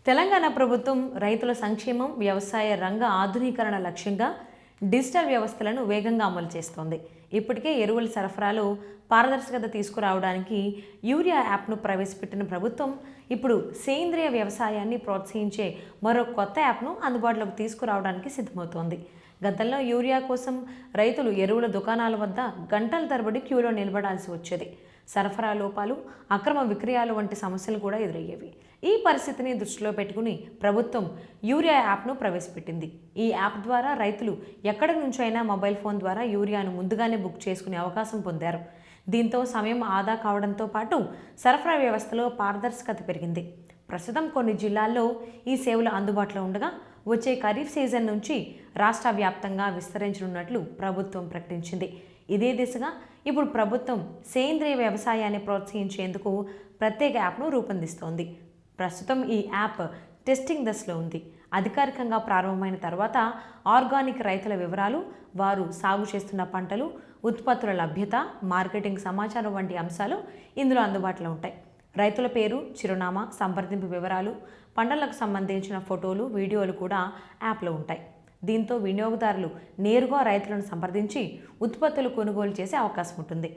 తెలంగాణ ప్రభుత్వం రైతుల సంక్షేమం, వ్యవసాయ రంగ ఆధునీకరణ లక్ష్యంగా డిజిటల్ వ్యవస్థలను వేగంగా అమలు చేస్తోంది. ఇప్పటికే ఎరువుల సరఫరాలో పారదర్శకత తీసుకురావడానికి యూరియా యాప్ను ప్రవేశపెట్టిన ప్రభుత్వం ఇప్పుడు సేంద్రియ వ్యవసాయాన్ని ప్రోత్సహించే మరో కొత్త యాప్ను అందుబాటులోకి తీసుకురావడానికి సిద్ధమవుతోంది. గతంలో యూరియా కోసం రైతులు ఎరువుల దుకాణాల వద్ద గంటల తరబడి క్యూలో నిలబడాల్సి వచ్చేది. సరఫరా లోపాలు, అక్రమ విక్రయాలు వంటి సమస్యలు కూడా ఎదురయ్యేవి. ఈ పరిస్థితిని దృష్టిలో పెట్టుకుని ప్రభుత్వం యూరియా యాప్ను ప్రవేశపెట్టింది. ఈ యాప్ ద్వారా రైతులు ఎక్కడి నుంచైనా మొబైల్ ఫోన్ ద్వారా యూరియాను ముందుగానే బుక్ చేసుకునే అవకాశం పొందారు. దీంతో సమయం ఆదా కావడంతో పాటు సరఫరా వ్యవస్థలో పారదర్శకత పెరిగింది. ప్రస్తుతం కొన్ని జిల్లాల్లో ఈ సేవలు అందుబాటులో ఉండగా వచ్చే ఖరీఫ్ సీజన్ నుంచి రాష్ట్ర వ్యాప్తంగా విస్తరించనున్నట్లు ప్రభుత్వం ప్రకటించింది. ఇదే దిశగా ఇప్పుడు ప్రభుత్వం సేంద్రియ వ్యవసాయాన్ని ప్రోత్సహించేందుకు ప్రత్యేక యాప్ను రూపొందిస్తోంది. ప్రస్తుతం ఈ యాప్ టెస్టింగ్ దశలో ఉంది. అధికారికంగా ప్రారంభమైన తర్వాత ఆర్గానిక్ రైతుల వివరాలు, వారు సాగు చేస్తున్న పంటలు, ఉత్పత్తుల లభ్యత, మార్కెటింగ్ సమాచారం వంటి అంశాలు ఇందులో అందుబాటులో ఉంటాయి. రైతుల పేరు, చిరునామా, సంప్రదింపు వివరాలు, పంటలకు సంబంధించిన ఫోటోలు, వీడియోలు కూడా యాప్లో ఉంటాయి. దీంతో వినియోగదారులు నేరుగా రైతులను సంప్రదించి ఉత్పత్తులు కొనుగోలు చేసే అవకాశం ఉంటుంది.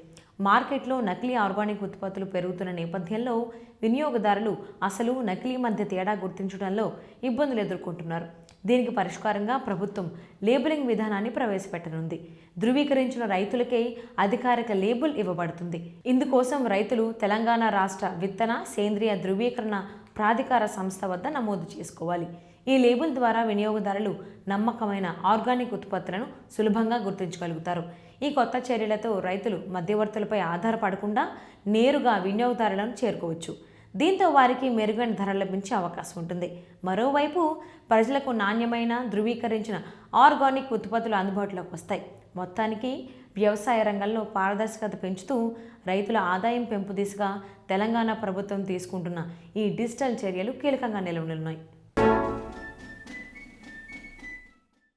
మార్కెట్లో నకిలీ ఆర్గానిక్ ఉత్పత్తులు పెరుగుతున్న నేపథ్యంలో వినియోగదారులు అసలు నకిలీ మధ్య తేడా గుర్తించడంలో ఇబ్బందులు ఎదుర్కొంటున్నారు. దీనికి పరిష్కారంగా ప్రభుత్వం లేబులింగ్ విధానాన్ని ప్రవేశపెట్టనుంది. ధృవీకరించిన రైతులకే అధికారిక లేబుల్ ఇవ్వబడుతుంది. ఇందుకోసం రైతులు తెలంగాణ రాష్ట్ర విత్తన, సేంద్రియ ధృవీకరణ ప్రాధికార సంస్థ వద్ద నమోదు చేసుకోవాలి. ఈ లేబుల్ ద్వారా వినియోగదారులు నమ్మకమైన ఆర్గానిక్ ఉత్పత్తులను సులభంగా గుర్తించగలుగుతారు. ఈ కొత్త చర్యలతో రైతులు మధ్యవర్తులపై ఆధారపడకుండా నేరుగా వినియోగదారులను చేరుకోవచ్చు. దీంతో వారికి మెరుగైన ధరలు లభించే అవకాశం ఉంటుంది. మరోవైపు ప్రజలకు నాణ్యమైన, ధృవీకరించిన ఆర్గానిక్ ఉత్పత్తులు అందుబాటులోకి వస్తాయి. మొత్తానికి వ్యవసాయ రంగంలో పారదర్శకత పెంచుతూ రైతుల ఆదాయం పెంపు దిశగా తెలంగాణ ప్రభుత్వం తీసుకుంటున్న ఈ డిజిటల్ చర్యలు కీలకంగా నిలవనున్నాయి.